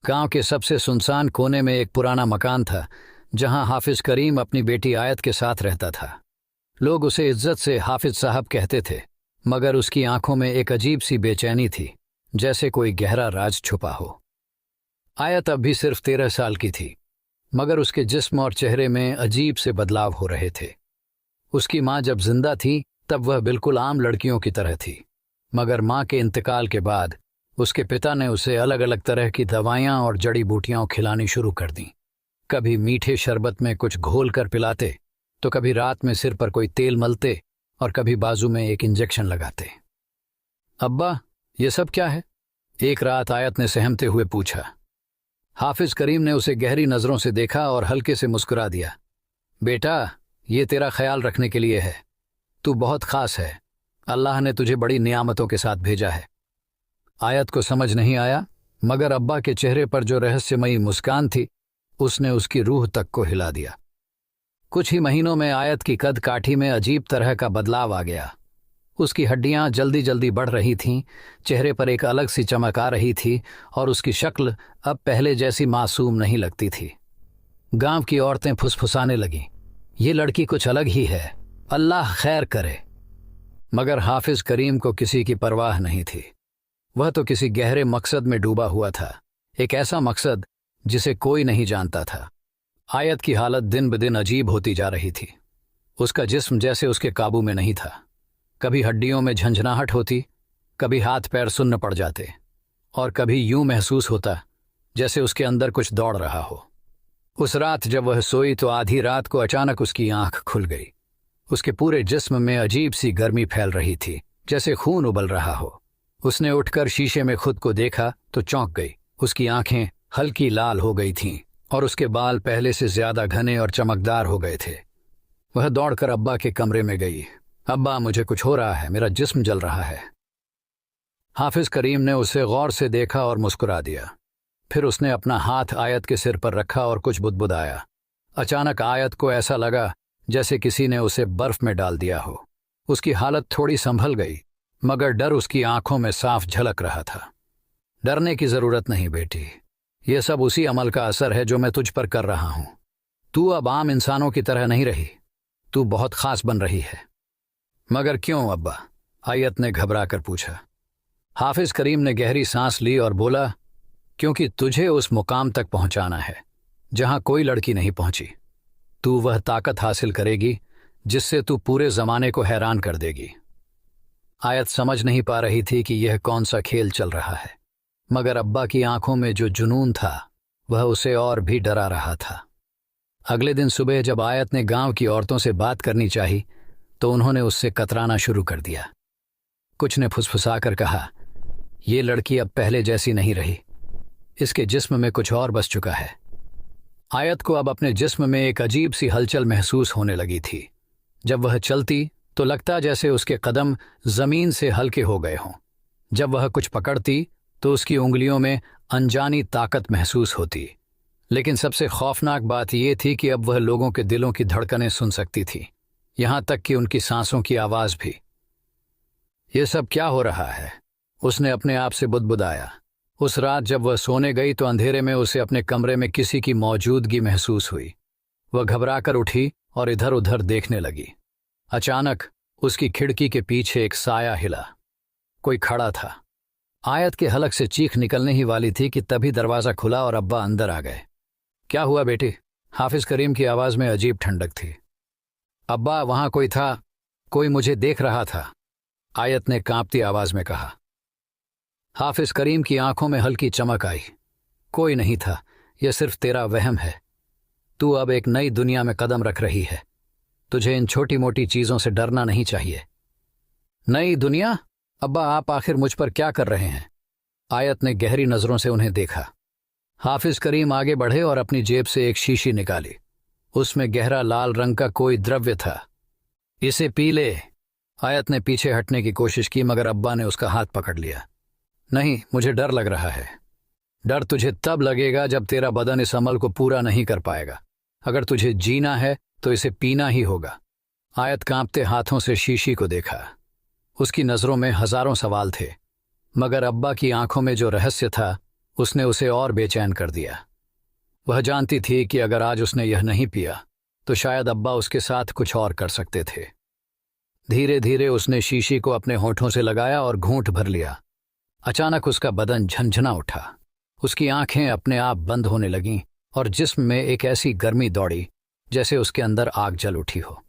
गांव के सबसे सुनसान कोने में एक पुराना मकान था जहां हाफिज करीम अपनी बेटी आयत के साथ रहता था। लोग उसे इज्जत से हाफिज साहब कहते थे, मगर उसकी आंखों में एक अजीब सी बेचैनी थी, जैसे कोई गहरा राज छुपा हो। आयत अब भी सिर्फ 13 साल की थी, मगर उसके जिस्म और चेहरे में अजीब से बदलाव हो रहे थे। उसकी माँ जब जिंदा थी तब वह बिल्कुल आम लड़कियों की तरह थी, मगर माँ के इंतकाल के बाद उसके पिता ने उसे अलग अलग तरह की दवाइयाँ और जड़ी बूटियाँ खिलानी शुरू कर दीं। कभी मीठे शरबत में कुछ घोल कर पिलाते, तो कभी रात में सिर पर कोई तेल मलते और कभी बाजू में एक इंजेक्शन लगाते। अब्बा, ये सब क्या है? एक रात आयत ने सहमते हुए पूछा। हाफिज करीम ने उसे गहरी नज़रों से देखा और हल्के से मुस्कुरा दिया। बेटा, ये तेरा ख्याल रखने के लिए है। तू बहुत खास है। अल्लाह ने तुझे बड़ी नियामतों के साथ भेजा है। आयत को समझ नहीं आया, मगर अब्बा के चेहरे पर जो रहस्यमयी मुस्कान थी उसने उसकी रूह तक को हिला दिया। कुछ ही महीनों में आयत की कद काठी में अजीब तरह का बदलाव आ गया। उसकी हड्डियां जल्दी जल्दी बढ़ रही थीं, चेहरे पर एक अलग सी चमक आ रही थी और उसकी शक्ल अब पहले जैसी मासूम नहीं लगती थी। गांव की औरतें फुसफुसाने लगीं, ये लड़की कुछ अलग ही है, अल्लाह खैर करे। मगर हाफिज करीम को किसी की परवाह नहीं थी। वह तो किसी गहरे मकसद में डूबा हुआ था, एक ऐसा मकसद जिसे कोई नहीं जानता था। आयत की हालत दिन ब दिन अजीब होती जा रही थी। उसका जिस्म जैसे उसके काबू में नहीं था। कभी हड्डियों में झंझनाहट होती, कभी हाथ पैर सुन्न पड़ जाते, और कभी यूं महसूस होता जैसे उसके अंदर कुछ दौड़ रहा हो। उस रात जब वह सोई तो आधी रात को अचानक उसकी आंख खुल गई। उसके पूरे जिस्म में अजीब सी गर्मी फैल रही थी, जैसे खून उबल रहा हो। उसने उठकर शीशे में खुद को देखा तो चौंक गई। उसकी आंखें हल्की लाल हो गई थीं और उसके बाल पहले से ज्यादा घने और चमकदार हो गए थे। वह दौड़कर अब्बा के कमरे में गई। अब्बा, मुझे कुछ हो रहा है, मेरा जिस्म जल रहा है। हाफिज करीम ने उसे गौर से देखा और मुस्कुरा दिया। फिर उसने अपना हाथ आयत के सिर पर रखा और कुछ बुदबुदाया। अचानक आयत को ऐसा लगा जैसे किसी ने उसे बर्फ में डाल दिया हो। उसकी हालत थोड़ी संभल गई, मगर डर उसकी आंखों में साफ झलक रहा था। डरने की जरूरत नहीं बेटी, यह सब उसी अमल का असर है जो मैं तुझ पर कर रहा हूं। तू अब आम इंसानों की तरह नहीं रही, तू बहुत खास बन रही है। मगर क्यों अब्बा? आयत ने घबरा कर पूछा। हाफिज करीम ने गहरी सांस ली और बोला, क्योंकि तुझे उस मुकाम तक पहुंचाना है जहां कोई लड़की नहीं पहुंची। तू वह ताकत हासिल करेगी जिससे तू पूरे जमाने को हैरान कर देगी। आयत समझ नहीं पा रही थी कि यह कौन सा खेल चल रहा है, मगर अब्बा की आंखों में जो जुनून था वह उसे और भी डरा रहा था। अगले दिन सुबह जब आयत ने गांव की औरतों से बात करनी चाही तो उन्होंने उससे कतराना शुरू कर दिया। कुछ ने फुसफुसाकर कहा, ये लड़की अब पहले जैसी नहीं रही, इसके जिस्म में कुछ और बस चुका है। आयत को अब अपने जिस्म में एक अजीब सी हलचल महसूस होने लगी थी। जब वह चलती तो लगता जैसे उसके कदम जमीन से हल्के हो गए हों। जब वह कुछ पकड़ती तो उसकी उंगलियों में अनजानी ताकत महसूस होती। लेकिन सबसे खौफनाक बात यह थी कि अब वह लोगों के दिलों की धड़कनें सुन सकती थी, यहां तक कि उनकी सांसों की आवाज भी। ये सब क्या हो रहा है? उसने अपने आप से बुदबुदाया। उस रात जब वह सोने गई तो अंधेरे में उसे अपने कमरे में किसी की मौजूदगी महसूस हुई। वह घबराकर उठी और इधर उधर देखने लगी। अचानक उसकी खिड़की के पीछे एक साया हिला। कोई खड़ा था। आयत के हलक से चीख निकलने ही वाली थी कि तभी दरवाज़ा खुला और अब्बा अंदर आ गए। क्या हुआ बेटी? हाफिज करीम की आवाज़ में अजीब ठंडक थी। अब्बा, वहां कोई था, कोई मुझे देख रहा था, आयत ने कांपती आवाज़ में कहा। हाफिज करीम की आंखों में हल्की चमक आई। कोई नहीं था, यह सिर्फ तेरा वहम है। तू अब एक नई दुनिया में कदम रख रही है। तुझे इन छोटी मोटी चीज़ों से डरना नहीं चाहिए। नई दुनिया? अब्बा, आप आखिर मुझ पर क्या कर रहे हैं? आयत ने गहरी नज़रों से उन्हें देखा। हाफिज करीम आगे बढ़े और अपनी जेब से एक शीशी निकाली। उसमें गहरा लाल रंग का कोई द्रव्य था। इसे पी ले। आयत ने पीछे हटने की कोशिश की, मगर अब्बा ने उसका हाथ पकड़ लिया। नहीं, मुझे डर लग रहा है। डर तुझे तब लगेगा जब तेरा बदन इस अमल को पूरा नहीं कर पाएगा। अगर तुझे जीना है तो इसे पीना ही होगा। आयत कांपते हाथों से शीशी को देखा। उसकी नज़रों में हजारों सवाल थे, मगर अब्बा की आंखों में जो रहस्य था उसने उसे और बेचैन कर दिया। वह जानती थी कि अगर आज उसने यह नहीं पिया तो शायद अब्बा उसके साथ कुछ और कर सकते थे। धीरे धीरे उसने शीशी को अपने होठों से लगाया और घूंट भर लिया। अचानक उसका बदन झंझना उठा। उसकी आंखें अपने आप बंद होने लगीं और जिस्म में एक ऐसी गर्मी दौड़ी जैसे उसके अंदर आग जल उठी हो।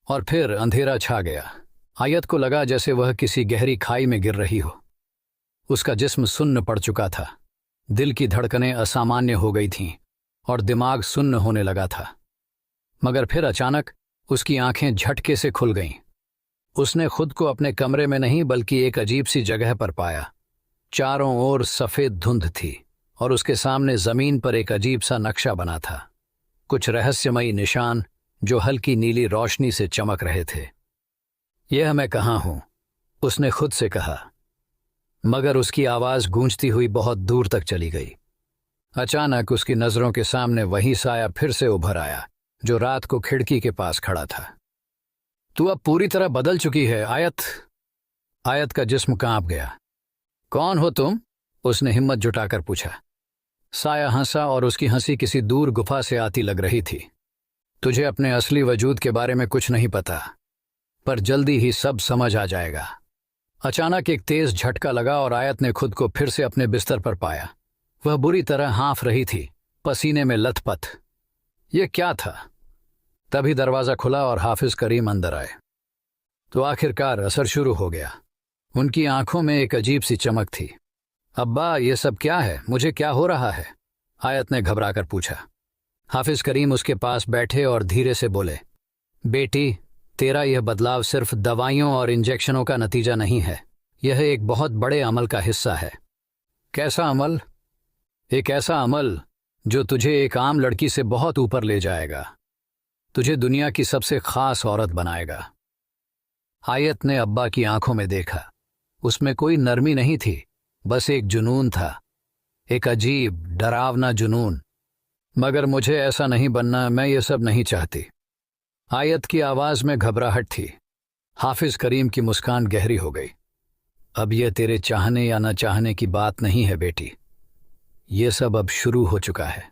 और फिर अंधेरा छा गया। आयत को लगा जैसे वह किसी गहरी खाई में गिर रही हो। उसका जिस्म सुन्न पड़ चुका था। दिल की धड़कनें असामान्य हो गई थीं और दिमाग सुन्न होने लगा था। मगर फिर अचानक उसकी आंखें झटके से खुल गईं। उसने खुद को अपने कमरे में नहीं बल्कि एक अजीब सी जगह पर पाया। चारों ओर सफ़ेद धुंध थी और उसके सामने ज़मीन पर एक अजीब सा नक्शा बना था। कुछ रहस्यमयी निशान जो हल्की नीली रोशनी से चमक रहे थे। यह मैं कहाँ हूँ? उसने खुद से कहा, मगर उसकी आवाज़ गूंजती हुई बहुत दूर तक चली गई। अचानक उसकी नज़रों के सामने वही साया फिर से उभर आया जो रात को खिड़की के पास खड़ा था। तू अब पूरी तरह बदल चुकी है आयत। आयत का जिस्म कांप गया। कौन हो तुम? उसने हिम्मत जुटाकर पूछा। साया हंसा और उसकी हंसी किसी दूर गुफा से आती लग रही थी। तुझे अपने असली वजूद के बारे में कुछ नहीं पता, पर जल्दी ही सब समझ आ जाएगा। अचानक एक तेज झटका लगा और आयत ने खुद को फिर से अपने बिस्तर पर पाया। वह बुरी तरह हाँफ रही थी, पसीने में लथपथ। यह क्या था? तभी दरवाज़ा खुला और हाफिज करीम अंदर आए। तो आखिरकार असर शुरू हो गया। उनकी आंखों में एक अजीब सी चमक थी। अब्बा, ये सब क्या है? मुझे क्या हो रहा है? आयत ने घबराकर पूछा। हाफिज करीम उसके पास बैठे और धीरे से बोले, बेटी, तेरा यह बदलाव सिर्फ दवाइयों और इंजेक्शनों का नतीजा नहीं है। यह एक बहुत बड़े अमल का हिस्सा है। कैसा अमल? एक ऐसा अमल जो तुझे एक आम लड़की से बहुत ऊपर ले जाएगा। तुझे दुनिया की सबसे खास औरत बनाएगा। आयत ने अब्बा की आंखों में देखा। उसमें कोई नरमी नहीं थी, बस एक जुनून था, एक अजीब डरावना जुनून। मगर मुझे ऐसा नहीं बनना, मैं ये सब नहीं चाहती। आयत की आवाज में घबराहट थी। हाफिज करीम की मुस्कान गहरी हो गई। अब यह तेरे चाहने या न चाहने की बात नहीं है बेटी, ये सब अब शुरू हो चुका है।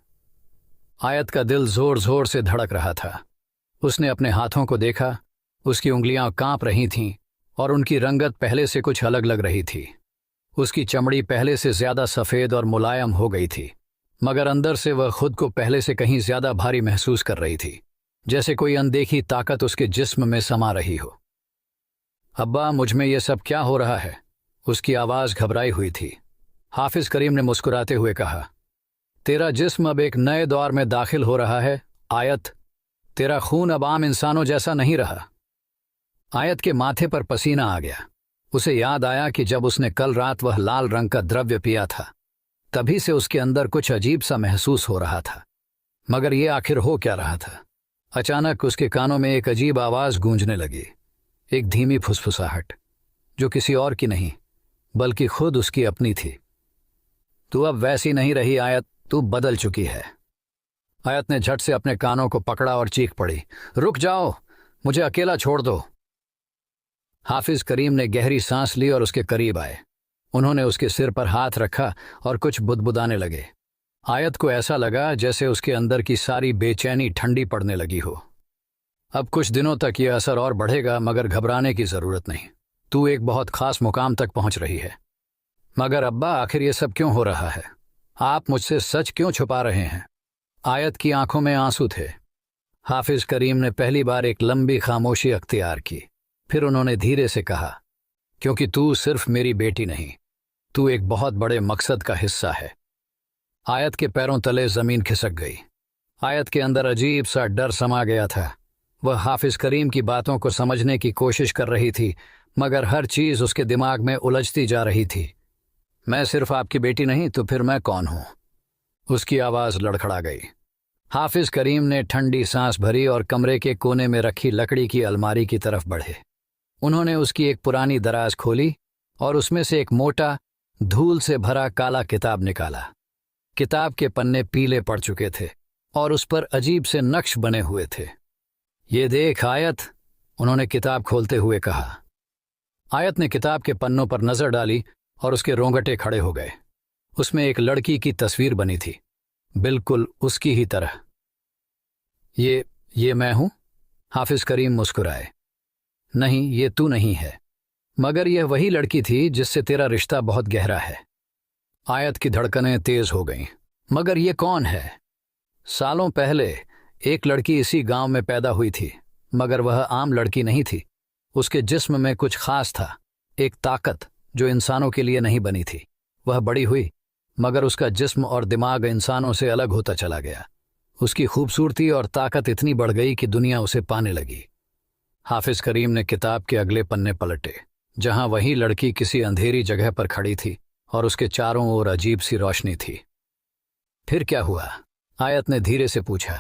आयत का दिल जोर जोर से धड़क रहा था। उसने अपने हाथों को देखा। उसकी उंगलियां कांप रही थीं और उनकी रंगत पहले से कुछ अलग लग रही थी। उसकी चमड़ी पहले से ज्यादा सफ़ेद और मुलायम हो गई थी, मगर अंदर से वह खुद को पहले से कहीं ज्यादा भारी महसूस कर रही थी, जैसे कोई अनदेखी ताकत उसके जिस्म में समा रही हो। अब्बा, मुझ में यह सब क्या हो रहा है? उसकी आवाज़ घबराई हुई थी। हाफिज करीम ने मुस्कुराते हुए कहा, तेरा जिस्म अब एक नए दौर में दाखिल हो रहा है आयत। तेरा खून अब आम इंसानों जैसा नहीं रहा। आयत के माथे पर पसीना आ गया। उसे याद आया कि जब उसने कल रात वह लाल रंग का द्रव्य पिया था, तभी से उसके अंदर कुछ अजीब सा महसूस हो रहा था। मगर ये आखिर हो क्या रहा था? अचानक उसके कानों में एक अजीब आवाज़ गूंजने लगी, एक धीमी फुसफुसाहट जो किसी और की नहीं बल्कि खुद उसकी अपनी थी। तू अब वैसी नहीं रही आयत, तू बदल चुकी है। आयत ने झट से अपने कानों को पकड़ा और चीख पड़ी, रुक जाओ, मुझे अकेला छोड़ दो। हाफिज करीम ने गहरी सांस ली और उसके करीब आए। उन्होंने उसके सिर पर हाथ रखा और कुछ बुदबुदाने लगे। आयत को ऐसा लगा जैसे उसके अंदर की सारी बेचैनी ठंडी पड़ने लगी हो। अब कुछ दिनों तक यह असर और बढ़ेगा, मगर घबराने की जरूरत नहीं। तू एक बहुत खास मुकाम तक पहुंच रही है। मगर अब्बा, आखिर ये सब क्यों हो रहा है? आप मुझसे सच क्यों छुपा रहे हैं? आयत की आंखों में आंसू थे। हाफिज करीम ने पहली बार एक लंबी खामोशी अख्तियार की। फिर उन्होंने धीरे से कहा, क्योंकि तू सिर्फ मेरी बेटी नहीं, तू एक बहुत बड़े मकसद का हिस्सा है। आयत के पैरों तले जमीन खिसक गई। आयत के अंदर अजीब सा डर समा गया था। वह हाफिज करीम की बातों को समझने की कोशिश कर रही थी, मगर हर चीज उसके दिमाग में उलझती जा रही थी। मैं सिर्फ आपकी बेटी नहीं तो फिर मैं कौन हूं? उसकी आवाज लड़खड़ा गई। हाफिज करीम ने ठंडी सांस भरी और कमरे के कोने में रखी लकड़ी की अलमारी की तरफ बढ़े। उन्होंने उसकी एक पुरानी दराज खोली और उसमें से एक मोटा, धूल से भरा काला किताब निकाला। किताब के पन्ने पीले पड़ चुके थे और उस पर अजीब से नक्श बने हुए थे। ये देख आयत, उन्होंने किताब खोलते हुए कहा। आयत ने किताब के पन्नों पर नजर डाली और उसके रोंगटे खड़े हो गए। उसमें एक लड़की की तस्वीर बनी थी, बिल्कुल उसकी ही तरह। ये मैं हूं? हाफिज करीम मुस्कुराए। नहीं, ये तू नहीं है, मगर यह वही लड़की थी जिससे तेरा रिश्ता बहुत गहरा है। आयत की धड़कनें तेज हो गईं। मगर ये कौन है? सालों पहले एक लड़की इसी गांव में पैदा हुई थी, मगर वह आम लड़की नहीं थी। उसके जिस्म में कुछ खास था, एक ताकत जो इंसानों के लिए नहीं बनी थी। वह बड़ी हुई, मगर उसका जिस्म और दिमाग इंसानों से अलग होता चला गया। उसकी खूबसूरती और ताकत इतनी बढ़ गई कि दुनिया उसे पाने लगी। हाफिज करीम ने किताब के अगले पन्ने पलटे, जहां वही लड़की किसी अंधेरी जगह पर खड़ी थी और उसके चारों ओर अजीब सी रोशनी थी। फिर क्या हुआ? आयत ने धीरे से पूछा।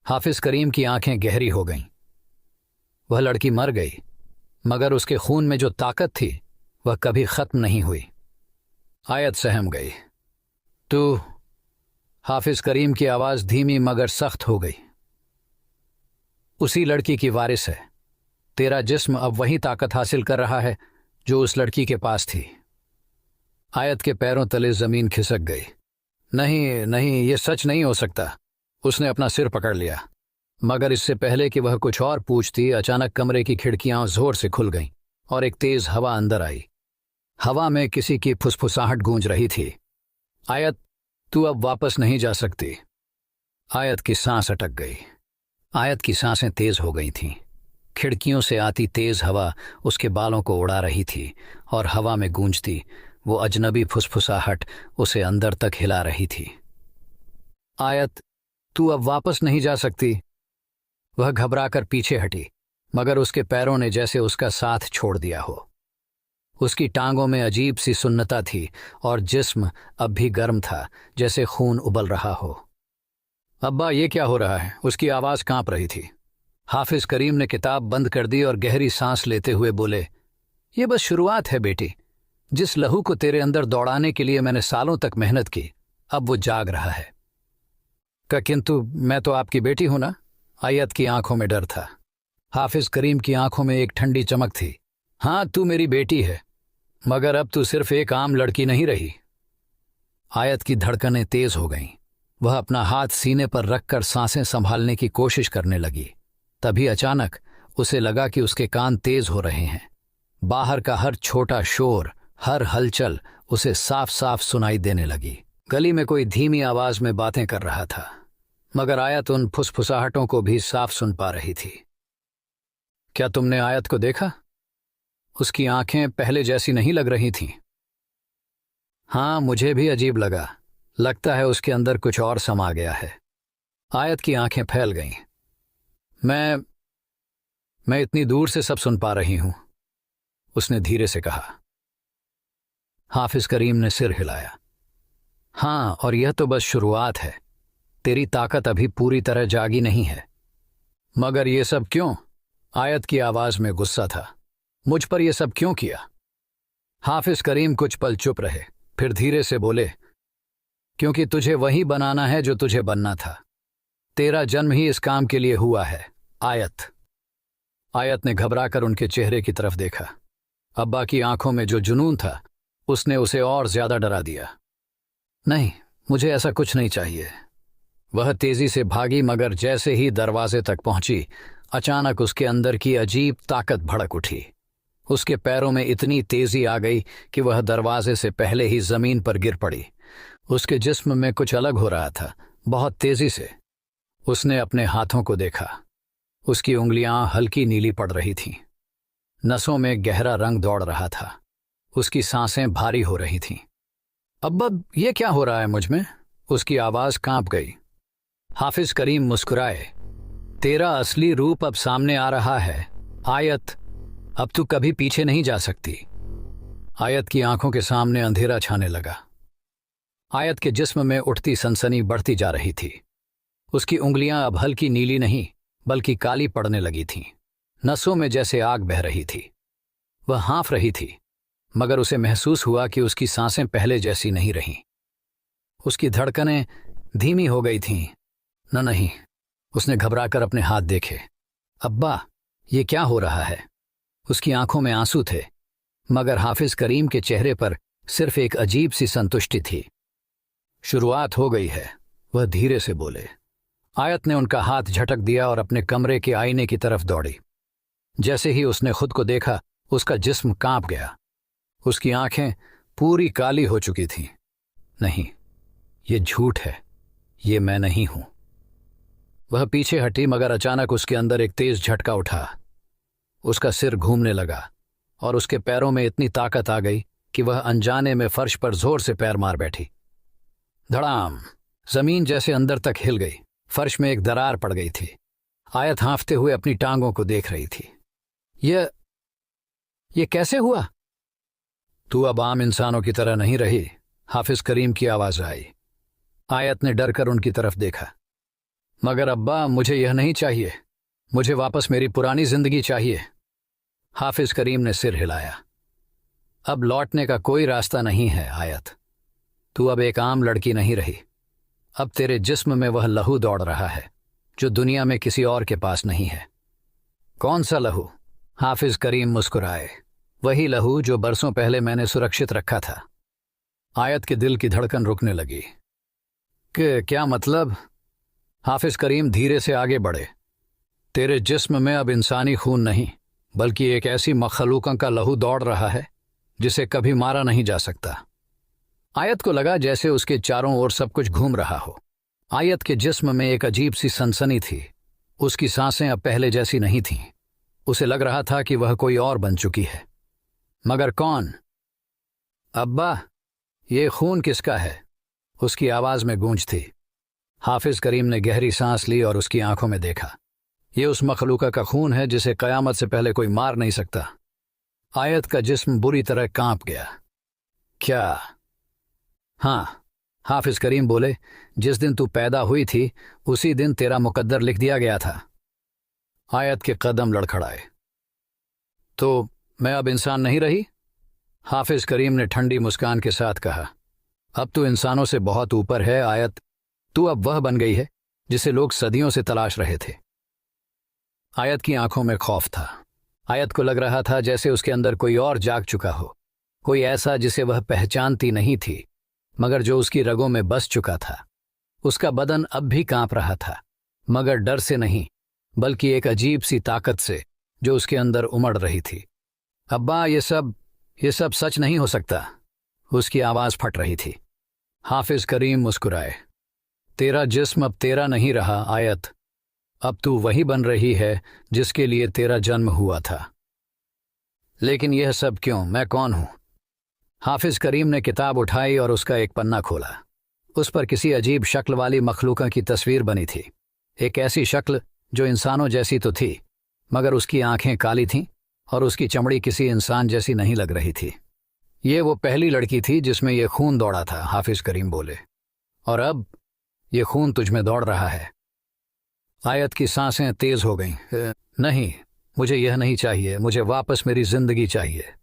हाफिज करीम की आंखें गहरी हो गईं। वह लड़की मर गई, मगर उसके खून में जो ताकत थी वह कभी खत्म नहीं हुई। आयत सहम गई। तू? हाफिज करीम की आवाज धीमी मगर सख्त हो गई। उसी लड़की की वारिस है। तेरा जिस्म अब वही ताकत हासिल कर रहा है जो उस लड़की के पास थी। आयत के पैरों तले जमीन खिसक गई। नहीं नहीं, ये सच नहीं हो सकता। उसने अपना सिर पकड़ लिया, मगर इससे पहले कि वह कुछ और पूछती, अचानक कमरे की खिड़कियां जोर से खुल गईं और एक तेज हवा अंदर आई। हवा में किसी की फुसफुसाहट गूंज रही थी। आयत, तू अब वापस नहीं जा सकती। आयत की सांस अटक गई। आयत की सांसें तेज हो गई थीं। खिड़कियों से आती तेज हवा उसके बालों को उड़ा रही थी और हवा में गूंजती वो अजनबी फुसफुसाहट उसे अंदर तक हिला रही थी। आयत, तू अब वापस नहीं जा सकती। वह घबराकर पीछे हटी, मगर उसके पैरों ने जैसे उसका साथ छोड़ दिया हो। उसकी टांगों में अजीब सी सुन्नता थी और जिस्म अब भी गर्म था, जैसे खून उबल रहा हो। अब्बा, ये क्या हो रहा है? उसकी आवाज़ कांप रही थी। हाफिज करीम ने किताब बंद कर दी और गहरी सांस लेते हुए बोले, ये बस शुरुआत है बेटी। जिस लहू को तेरे अंदर दौड़ाने के लिए मैंने सालों तक मेहनत की, अब वो जाग रहा है। किंतु मैं तो आपकी बेटी हूं ना? आयत की आंखों में डर था। हाफिज करीम की आंखों में एक ठंडी चमक थी। हाँ, तू मेरी बेटी है, मगर अब तू सिर्फ एक आम लड़की नहीं रही। आयत की धड़कनें तेज हो गईं। वह अपना हाथ सीने पर रखकर सांसें संभालने की कोशिश करने लगी। तभी अचानक उसे लगा कि उसके कान तेज हो रहे हैं। बाहर का हर छोटा शोर, हर हलचल उसे साफ साफ सुनाई देने लगी। गली में कोई धीमी आवाज में बातें कर रहा था, मगर आयत उन फुसफुसाहटों को भी साफ सुन पा रही थी। क्या तुमने आयत को देखा? उसकी आंखें पहले जैसी नहीं लग रही थीं। हाँ, मुझे भी अजीब लगा। लगता है उसके अंदर कुछ और समा गया है। आयत की आंखें फैल गईं। मैं इतनी दूर से सब सुन पा रही हूं, उसने धीरे से कहा। हाफिज करीम ने सिर हिलाया। हाँ, और यह तो बस शुरुआत है। तेरी ताकत अभी पूरी तरह जागी नहीं है। मगर ये सब क्यों? आयत की आवाज में गुस्सा था। मुझ पर यह सब क्यों किया? हाफिज करीम कुछ पल चुप रहे, फिर धीरे से बोले, क्योंकि तुझे वही बनाना है जो तुझे बनना था। तेरा जन्म ही इस काम के लिए हुआ है, आयत। आयत ने घबराकर उनके चेहरे की तरफ देखा। अब्बा की आंखों में जो जुनून था, उसने उसे और ज्यादा डरा दिया। नहीं, मुझे ऐसा कुछ नहीं चाहिए। वह तेजी से भागी, मगर जैसे ही दरवाजे तक पहुंची, अचानक उसके अंदर की अजीब ताकत भड़क उठी। उसके पैरों में इतनी तेजी आ गई कि वह दरवाजे से पहले ही जमीन पर गिर पड़ी। उसके जिस्म में कुछ अलग हो रहा था, बहुत तेजी से। उसने अपने हाथों को देखा। उसकी उंगलियां हल्की नीली पड़ रही थीं। नसों में गहरा रंग दौड़ रहा था। उसकी सांसें भारी हो रही थीं। अब्बा, ये क्या हो रहा है मुझ में? उसकी आवाज कांप गई। हाफिज करीम मुस्कुराए। तेरा असली रूप अब सामने आ रहा है, आयत। अब तू कभी पीछे नहीं जा सकती। आयत की आंखों के सामने अंधेरा छाने लगा। आयत के जिस्म में उठती सनसनी बढ़ती जा रही थी। उसकी उंगलियां अब हल्की नीली नहीं, बल्कि काली पड़ने लगी थीं। नसों में जैसे आग बह रही थी। वह हाँफ रही थी, मगर उसे महसूस हुआ कि उसकी सांसें पहले जैसी नहीं रहीं। उसकी धड़कनें धीमी हो गई थीं। नहीं, उसने घबराकर अपने हाथ देखे। अब्बा, ये क्या हो रहा है? उसकी आंखों में आंसू थे, मगर हाफिज करीम के चेहरे पर सिर्फ एक अजीब सी संतुष्टि थी। शुरुआत हो गई है, वह धीरे से बोले। आयत ने उनका हाथ झटक दिया और अपने कमरे के आईने की तरफ दौड़ी। जैसे ही उसने खुद को देखा, उसका जिस्म कांप गया। उसकी आंखें पूरी काली हो चुकी थीं। नहीं, ये झूठ है, ये मैं नहीं हूं। वह पीछे हटी, मगर अचानक उसके अंदर एक तेज झटका उठा। उसका सिर घूमने लगा और उसके पैरों में इतनी ताकत आ गई कि वह अनजाने में फर्श पर जोर से पैर मार बैठी। धड़ाम! जमीन जैसे अंदर तक हिल गई। फर्श में एक दरार पड़ गई थी। आयत हाँफते हुए अपनी टांगों को देख रही थी। ये कैसे हुआ? तू अब आम इंसानों की तरह नहीं रही, हाफिज करीम की आवाज आई। आयत ने डर कर उनकी तरफ देखा। मगर अब्बा, मुझे यह नहीं चाहिए। मुझे वापस मेरी पुरानी जिंदगी चाहिए। हाफिज करीम ने सिर हिलाया। अब लौटने का कोई रास्ता नहीं है आयत। तू अब एक आम लड़की नहीं रही। अब तेरे जिस्म में वह लहू दौड़ रहा है जो दुनिया में किसी और के पास नहीं है। कौन सा लहू? हाफिज करीम मुस्कुराए। वही लहू जो बरसों पहले मैंने सुरक्षित रखा था। आयत के दिल की धड़कन रुकने लगी। क्या मतलब? हाफिज करीम धीरे से आगे बढ़े। तेरे जिस्म में अब इंसानी खून नहीं, बल्कि एक ऐसी मखलूकों का लहू दौड़ रहा है जिसे कभी मारा नहीं जा सकता। आयत को लगा जैसे उसके चारों ओर सब कुछ घूम रहा हो। आयत के जिस्म में एक अजीब सी सनसनी थी। उसकी सांसें अब पहले जैसी नहीं थीं। उसे लग रहा था कि वह कोई और बन चुकी है। मगर कौन? अब्बा, ये खून किसका है? उसकी आवाज में गूंज थी। हाफिज करीम ने गहरी सांस ली और उसकी आंखों में देखा। ये उस मखलूका का खून है जिसे कयामत से पहले कोई मार नहीं सकता। आयत का जिस्म बुरी तरह कांप गया। क्या? हाँ, हाफिज करीम बोले, जिस दिन तू पैदा हुई थी उसी दिन तेरा मुकद्दर लिख दिया गया था। आयत के कदम लड़खड़ाए। तो मैं अब इंसान नहीं रही? हाफिज करीम ने ठंडी मुस्कान के साथ कहा। अब तू इंसानों से बहुत ऊपर है आयत। तू अब वह बन गई है जिसे लोग सदियों से तलाश रहे थे। आयत की आंखों में खौफ था। आयत को लग रहा था जैसे उसके अंदर कोई और जाग चुका हो, कोई ऐसा जिसे वह पहचानती नहीं थी, मगर जो उसकी रगों में बस चुका था। उसका बदन अब भी कांप रहा था, मगर डर से नहीं, बल्कि एक अजीब सी ताकत से जो उसके अंदर उमड़ रही थी। अब्बा, ये सब सच नहीं हो सकता। उसकी आवाज फट रही थी। हाफिज करीम मुस्कुराए। तेरा जिस्म अब तेरा नहीं रहा आयत। अब तू वही बन रही है जिसके लिए तेरा जन्म हुआ था। लेकिन यह सब क्यों? मैं कौन हूं? हाफिज करीम ने किताब उठाई और उसका एक पन्ना खोला। उस पर किसी अजीब शक्ल वाली मखलूका की तस्वीर बनी थी। एक ऐसी शक्ल जो इंसानों जैसी तो थी, मगर उसकी आंखें काली थीं और उसकी चमड़ी किसी इंसान जैसी नहीं लग रही थी। ये वो पहली लड़की थी जिसमें ये खून दौड़ा था, हाफिज करीम बोले। और अब ये खून तुझमें दौड़ रहा है। आयत की सांसें तेज हो गईं। नहीं, मुझे यह नहीं चाहिए। मुझे वापस मेरी जिंदगी चाहिए।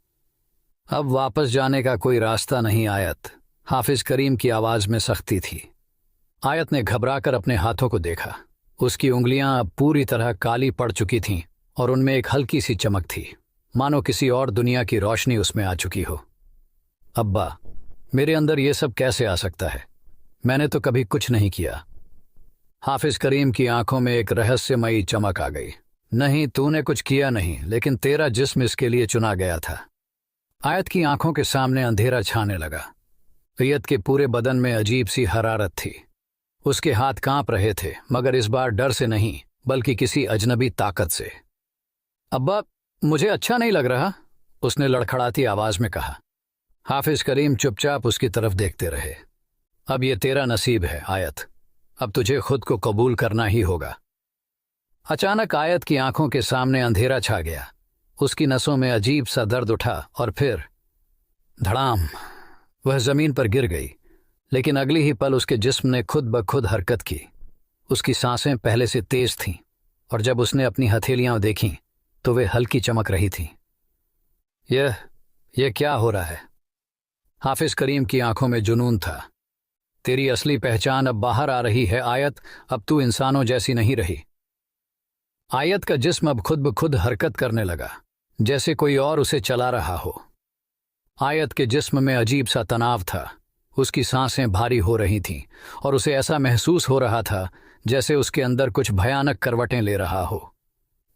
अब वापस जाने का कोई रास्ता नहीं आयत। हाफिज करीम की आवाज में सख्ती थी। आयत ने घबराकर अपने हाथों को देखा। उसकी उंगलियां अब पूरी तरह काली पड़ चुकी थीं और उनमें एक हल्की सी चमक थी, मानो किसी और दुनिया की रोशनी उसमें आ चुकी हो। अब्बा, मेरे अंदर ये सब कैसे आ सकता है? मैंने तो कभी कुछ नहीं किया। हाफिज करीम की आंखों में एक रहस्यमयी चमक आ गई। नहीं, तूने कुछ किया नहीं, लेकिन तेरा जिस्म इसके लिए चुना गया था। आयत की आंखों के सामने अंधेरा छाने लगा। आयत के पूरे बदन में अजीब सी हरारत थी। उसके हाथ कांप रहे थे, मगर इस बार डर से नहीं, बल्कि किसी अजनबी ताकत से। अब्बा, मुझे अच्छा नहीं लग रहा, उसने लड़खड़ाती आवाज में कहा। हाफिज करीम चुपचाप उसकी तरफ देखते रहे। अब ये तेरा नसीब है आयत। अब तुझे खुद को कबूल करना ही होगा। अचानक आयत की आंखों के सामने अंधेरा छा गया। उसकी नसों में अजीब सा दर्द उठा और फिर धड़ाम, वह जमीन पर गिर गई। लेकिन अगली ही पल उसके जिस्म ने खुद ब खुद हरकत की। उसकी सांसें पहले से तेज थीं और जब उसने अपनी हथेलियां देखीं तो वे हल्की चमक रही थीं। यह क्या हो रहा है? हाफिज करीम की आंखों में जुनून था। तेरी असली पहचान अब बाहर आ रही है आयत। अब तू इंसानों जैसी नहीं रही। आयत का जिस्म अब खुद ब खुद हरकत करने लगा, जैसे कोई और उसे चला रहा हो। आयत के जिस्म में अजीब सा तनाव था। उसकी सांसें भारी हो रही थीं और उसे ऐसा महसूस हो रहा था जैसे उसके अंदर कुछ भयानक करवटें ले रहा हो।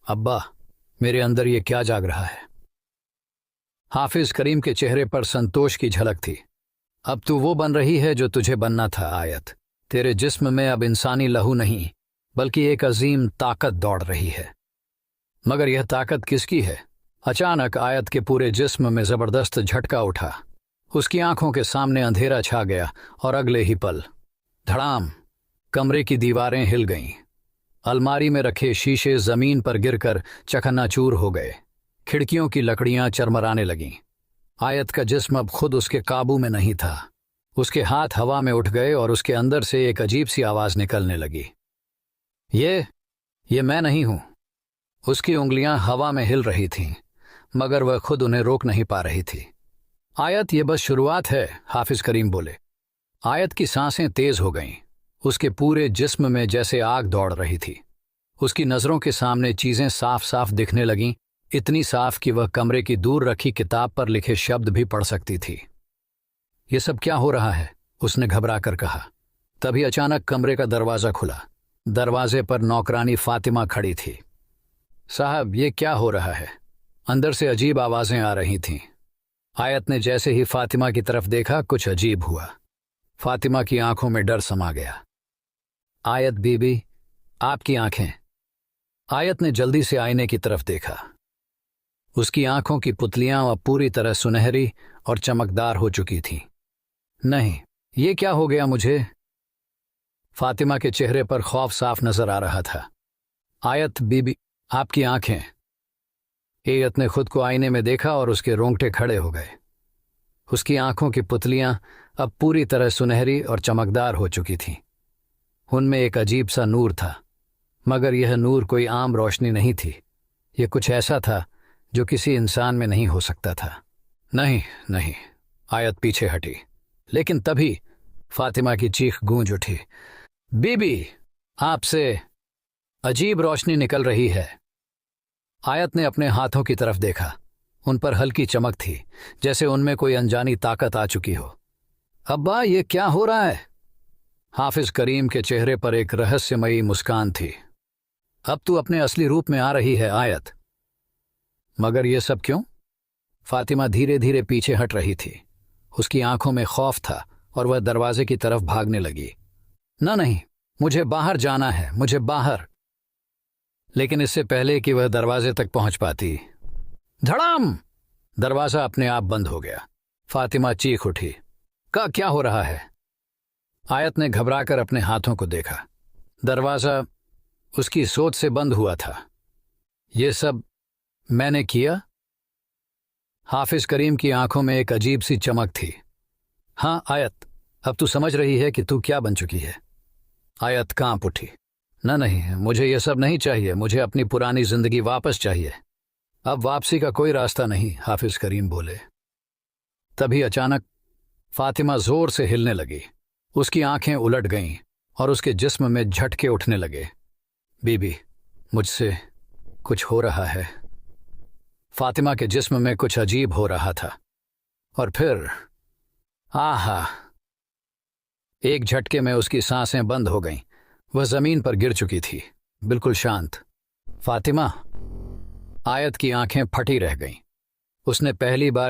अब्बा, मेरे अंदर ये क्या जाग रहा है? हाफिज करीम के चेहरे पर संतोष की झलक थी। अब तू वो बन रही है जो तुझे बनना था आयत। तेरे जिस्म में अब इंसानी लहू नहीं बल्कि एक अजीम ताकत दौड़ रही है। मगर यह ताकत किसकी है? अचानक आयत के पूरे जिस्म में जबरदस्त झटका उठा। उसकी आंखों के सामने अंधेरा छा गया और अगले ही पल धड़ाम, कमरे की दीवारें हिल गईं। अलमारी में रखे शीशे जमीन पर गिरकर चकन्नाचूर हो गए। खिड़कियों की लकड़ियां चरमराने लगीं। आयत का जिस्म अब खुद उसके काबू में नहीं था। उसके हाथ हवा में उठ गए और उसके अंदर से एक अजीब सी आवाज निकलने लगी। ये मैं नहीं हूं। उसकी उंगलियां हवा में हिल रही थीं, मगर वह खुद उन्हें रोक नहीं पा रही थी। आयत, ये बस शुरुआत है, हाफिज करीम बोले। आयत की सांसें तेज हो गईं। उसके पूरे जिस्म में जैसे आग दौड़ रही थी। उसकी नजरों के सामने चीजें साफ साफ दिखने लगीं, इतनी साफ कि वह कमरे की दूर रखी किताब पर लिखे शब्द भी पढ़ सकती थी। ये सब क्या हो रहा है? उसने घबरा कर कहा। तभी अचानक कमरे का दरवाजा खुला। दरवाजे पर नौकरानी फातिमा खड़ी थी। साहब, ये क्या हो रहा है? अंदर से अजीब आवाजें आ रही थीं। आयत ने जैसे ही फातिमा की तरफ देखा, कुछ अजीब हुआ। फातिमा की आंखों में डर समा गया। आयत बीबी, आपकी आंखें। आयत ने जल्दी से आईने की तरफ देखा। उसकी आंखों की पुतलियां अब पूरी तरह सुनहरी और चमकदार हो चुकी थीं। नहीं, ये क्या हो गया मुझे? फातिमा के चेहरे पर खौफ साफ नजर आ रहा था। आयत बीबी, आपकी आंखें। आयत ने खुद को आईने में देखा और उसके रोंगटे खड़े हो गए। उसकी आंखों की पुतलियां अब पूरी तरह सुनहरी और चमकदार हो चुकी थीं। उनमें एक अजीब सा नूर था, मगर यह नूर कोई आम रोशनी नहीं थी। यह कुछ ऐसा था जो किसी इंसान में नहीं हो सकता था। नहीं नहीं, आयत पीछे हटी। लेकिन तभी फातिमा की चीख गूंज उठी। बीबी, आपसे अजीब रोशनी निकल रही है। आयत ने अपने हाथों की तरफ देखा। उन पर हल्की चमक थी, जैसे उनमें कोई अनजानी ताकत आ चुकी हो। अब्बा, ये क्या हो रहा है? हाफिज करीम के चेहरे पर एक रहस्यमयी मुस्कान थी। अब तू अपने असली रूप में आ रही है आयत। मगर यह सब क्यों? फातिमा धीरे धीरे पीछे हट रही थी। उसकी आंखों में खौफ था और वह दरवाजे की तरफ भागने लगी। नहीं, मुझे बाहर जाना है, मुझे बाहर। लेकिन इससे पहले कि वह दरवाजे तक पहुंच पाती, धड़ाम, दरवाजा अपने आप बंद हो गया। फातिमा चीख उठी। क्या हो रहा है? आयत ने घबराकर अपने हाथों को देखा। दरवाजा उसकी सोच से बंद हुआ था। ये सब मैंने किया? हाफिज करीम की आंखों में एक अजीब सी चमक थी। हाँ आयत, अब तू समझ रही है कि तू क्या बन चुकी है। आयत कांप उठी। नहीं, मुझे ये सब नहीं चाहिए। मुझे अपनी पुरानी जिंदगी वापस चाहिए। अब वापसी का कोई रास्ता नहीं, हाफिज करीम बोले। तभी अचानक फातिमा जोर से हिलने लगी। उसकी आंखें उलट गईं और उसके जिस्म में झटके उठने लगे। बीबी, मुझसे कुछ हो रहा है। फातिमा के जिस्म में कुछ अजीब हो रहा था। और फिर आहा, एक झटके में उसकी सांसें बंद हो गईं। वह जमीन पर गिर चुकी थी, बिल्कुल शांत। फातिमा, आयत की आंखें फटी रह गईं। उसने पहली बार